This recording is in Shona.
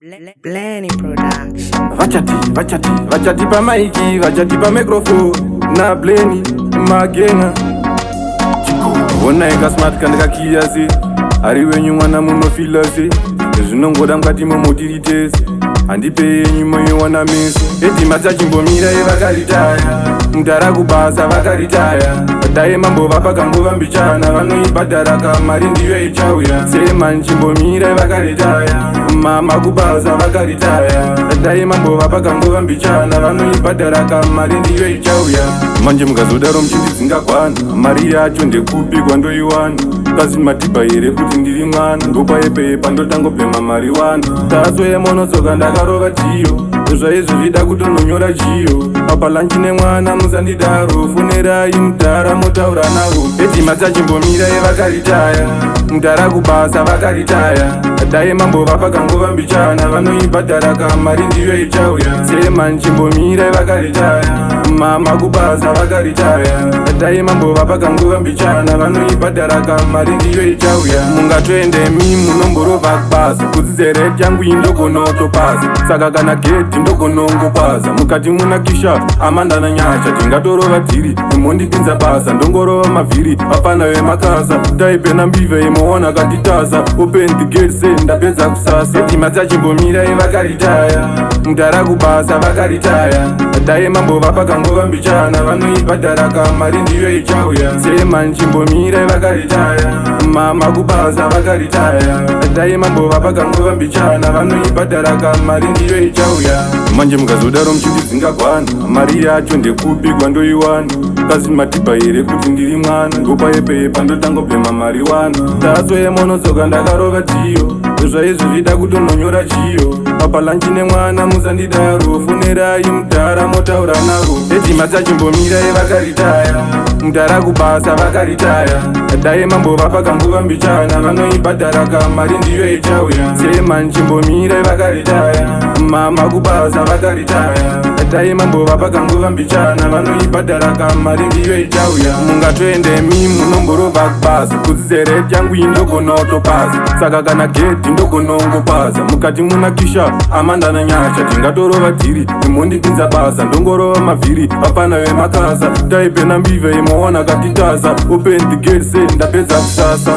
Blenny Production. Vachati pa maiki, vachati pa microphone. Na Blenny, magena Wona eka smart kandika kiasi. Ari wenyu mwana muno filasi. Zvinongoda mukati momotiritesi. Handipe yenyu moyo wana meso. Eti masachimbo-mira evakaritaya. Mutara kubasa vakaritaya. Dai mambo vapakanguva mbichana. Vanoibhadhara kamari ndiyo ichauya. Sema nchimbo-mira evakaritaya. Mama kubasa vakaritaya. Dai mambo vapakanguva mbichana. Vanoibhadhara kamari ndiyo ichauya. Manje mukazodaro muchindizingakwana. Mari yacho ndekupigwa ndoiwana. Kazi matiba here kuti ndiri mwana. Ndokwaepepa ndotangopema mariwana. Taso yemonosoka ndakarova tiyo. Zvaizvo zvida kutononyora chiyo. Papalanchi nemwana musandidaro. Funerai mutara motaura navo. Eti masachimbomira evakaritaya. Mutara kubasa vakaritaya. Dai mambo vapakanguva mbichana. Vanoibhadhara kamari ndiyo ichauya. Sema nchimbomira evakaritaya. Mama kubasa vakaritaya. Dai mambo vapakanguva mbichana. Vanoibhadhara kamari ndiyo ichauya. Mungatoendemi munomborova kubasa. Kudzizere changu indogonotopasa. Saka kana geti ndogonongopaza. Mukati muna kisha amandana nyacha. Tingatorova dhiri imondipinza basa. Ndongorova mavhiri vapana vemakasa. Taipena mbive imoona katitasa. Open the gate say ndapedza kusasa. Eti masachimbomira evakaritaya. Mutara kubasa vakaritaya. Dai mambo vapakanguva mbichana. Vanoibhadhara kamari ndiyo ichauya. Sema nchimbomira evakaritaya. Mama kubasa vakaritaya. Dai mambo vapakanguva mbichana. Vanoibhadhara kamari ndiyo ichauya. Manje mukazodaro muchindizingakwana. Mari yacho ndekupigwa ndoiwana. Kazi matiba here kuti ndiri mwana. Ndokwaepepa ndotangopema mariwana. Taso yemonosoka ndakarova tiyo. Zvaizvo zvida kutononyora chiyo. Papalanchi nemwana musandidaro. Funerai mutara motaura navo. Eti masachimbomira evakaritaya. Mutara kubasa vakaritaya. Dai mambo vapakanguva mbichana. Vanoibhadhara kamari ndiyo ichauya. Sema nchimbomira evakaritaya. Mama kubasa vakaritaya. Dai mambo vapakanguva mbichana. Vanoibhadhara kamari ndiyo ichauya. Mungatoendemi munomborova kubasa. Kudzizere changu indogonotopasa. Saka kana geti ndogonongopaza. Mukati muna kisha amandana nyacha. Tingatorova dhiri imondipinza basa. Ndongorova mavhiri vapana vemakasa. Taipena mbive imoona katitasa. Open the gate say ndapedza kusasa.